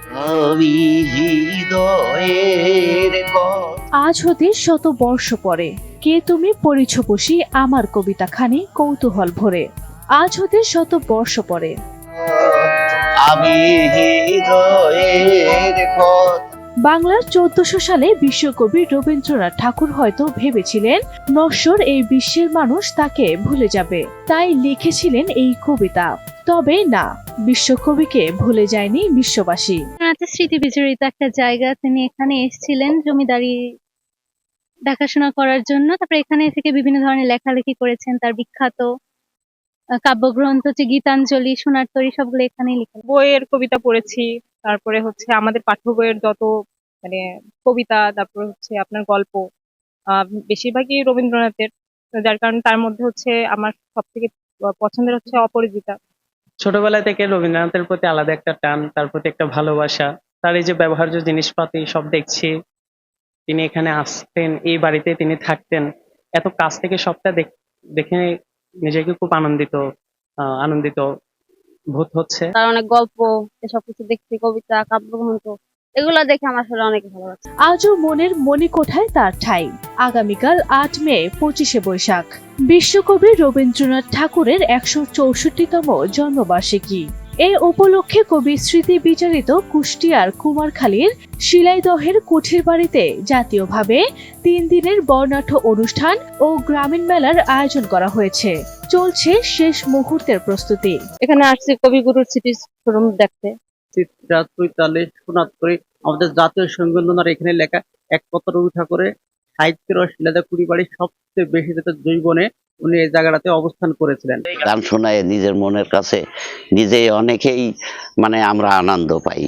আমি হৃদয়ের আজ হতে 100 বর্ষ পরে কে তুমি পড়িছ বসি আমার কবিতা খানি কৌতূহল ভরে। আজ হতে 100 বর্ষ পরে আমি হৃদয়ের বাংলার 1400 সালে বিশ্বকবি রবীন্দ্রনাথ ঠাকুর হয়তো ভেবেছিলেন নশ্বর এই বিশ্বের মানুষ তাকে ভুলে যাবে, তাই লিখেছিলেন এই কবিতা। তবে না, বিশ্বকবিকে ভুলে যায়নি বিশ্ববাসী। স্মৃতি বিজড়িত একটা জায়গা, তিনি এখানে এসেছিলেন জমিদারি দেখাশোনা করার জন্য। তারপরে এখানে থেকে বিভিন্ন ধরনের লেখালেখি করেছেন। তার বিখ্যাত কাব্যগ্রন্থ হচ্ছে গীতাঞ্জলি, সোনার তরী, সবগুলো এখানেই লিখেন। বইয়ের কবিতা পড়েছি, তারপরে হচ্ছে আমাদের পাঠ্য বইয়ের যত মানে কবিতা, তারপরে হচ্ছে আপনার গল্প, বেশিরভাগই রবীন্দ্রনাথের, যার কারণে তার মধ্যে হচ্ছে আমার সব থেকে পছন্দের হচ্ছে অপরাজিতা। ছোটবেলা থেকে রবীন্দ্রনাথের প্রতি আলাদা একটা টান, তার প্রতি একটা ভালোবাসা। তার এই যে ব্যবহার্য জিনিসপাতি সব দেখছি, তিনি এখানে আসতেন, এই বাড়িতে তিনি থাকতেন, এত কাছ থেকে সবটা দেখে নিজেকে খুব আনন্দিত বোধ হচ্ছে। তার অনেক গল্প, এসব কিছু দেখছি, কবিতা, কাব্যগ্রন্থ, এগুলা দেখে আমার আসলে অনেক ভালো লাগছে। আজও মনের মণিকোঠায় তার ঠাঁই। আগামীকাল 8 মে 25শে বৈশাখ, বিশ্বকবি রবীন্দ্রনাথ ঠাকুরের 164তম জন্মবার্ষিকী। এই উপলক্ষে কবি স্মৃতি বিচারিত কুষ্টিয়ার কুমারখালীর শিলাইদহের কুঠির বাড়িতে জাতীয়ভাবে 3 দিনের বর্ণাঢ্য অনুষ্ঠান ও গ্রামীণ মেলার আয়োজন করা হয়েছে। চলছে শেষ মুহূর্তের প্রস্তুতি। এখানে আসছে কবিগুরুর স্মৃতিস্তম্ভ দেখতে। চিত্রা, চৈতালি, সোনার তরী, আমাদের জাতীয় সঙ্গীতনার এখানে লেখা এক পত্র উঠা করে সাহিত্যের শিলাদা কুড়িবাড়ি সবচেয়ে বেশি যেটা জৈবনে উনি এই জায়গাটাতে অবস্থান করেছিলেন। গান শোনায় নিজের মনের কাছে নিজেই অনেকেই আমরা আনন্দ পাই।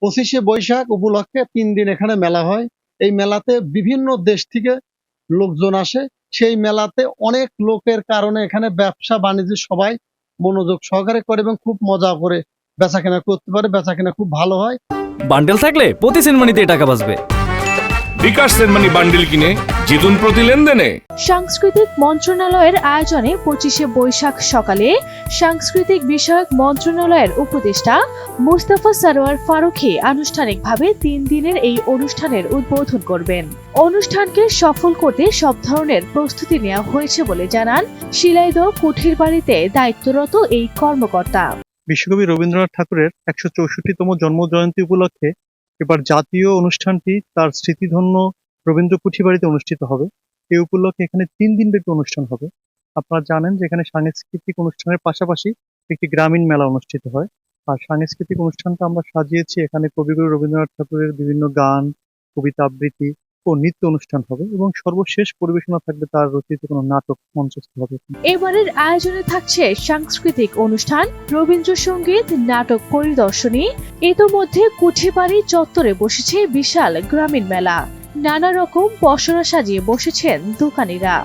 25শে বৈশাখ উপলক্ষে 3 দিন এখানে মেলা হয়। এই মেলাতে বিভিন্ন দেশ থেকে লোকজন আসে। সেই মেলাতে অনেক লোকের কারণে এখানে ব্যবসা বাণিজ্য সবাই মনোযোগ সহকারে করে এবং খুব মজা করে বেচাকেনা করতে পারে। বেচাকেনা খুব ভালো হয়। বান্ডেল থাকলে প্রতি সেনমানিতে টাকা বাঁচবে। বিকাশ সেনমানি বান্ডেল কিনে জিতুন প্রতি লেনদেনে। সাংস্কৃতিক মন্ত্রণালয়ের আয়োজনে 25শে বৈশাখ সকালে সাংস্কৃতিক বিষয়ক মন্ত্রণালয়ের উপদেষ্টা মুস্তাফা সরোয়ার ফারুকী আনুষ্ঠানিকভাবে 3 দিনের এই অনুষ্ঠানের উদ্বোধন করবেন। অনুষ্ঠানকে সফল করতে সব ধরনের প্রস্তুতি নেওয়া হয়েছে বলে জানান শিলাইদহ কুঠির বাড়িতে দায়িত্বরত এই কর্মকর্তা। বিশ্বকবি রবীন্দ্রনাথ ঠাকুরের 164তম জন্মজয়ন্তী উপলক্ষে এবার জাতীয় অনুষ্ঠানটি তার স্মৃতিধন্য রবীন্দ্র কুঠিবাড়িতে অনুষ্ঠিত হবে। এই উপলক্ষে এখানে 3 দিন ব্যাপী অনুষ্ঠান হবে। আপনারা জানেন যে এখানে সাংস্কৃতিক অনুষ্ঠানের পাশাপাশি একটি গ্রামীণ মেলা অনুষ্ঠিত হয়। আর সাংস্কৃতিক অনুষ্ঠানটা আমরা সাজিয়েছি, এখানে কবিগুরু রবীন্দ্রনাথ ঠাকুরের বিভিন্ন গান, কবিতা আবৃত্তি ও নৃত্য অনুষ্ঠান হবে এবং সর্বশেষ পরিবেশনা থাকবে তার রচিত কোনো নাটক মঞ্চস্থ হবে। এবারের আয়োজনে থাকছে সাংস্কৃতিক অনুষ্ঠান, রবীন্দ্রসঙ্গীত, নাটক পরিদর্শনী। ইতোমধ্যে কুঠিবাড়ি চত্বরে বসেছে বিশাল গ্রামীণ মেলা। নানা রকম পসরা সাজিয়ে বসেছেন দোকানিরা।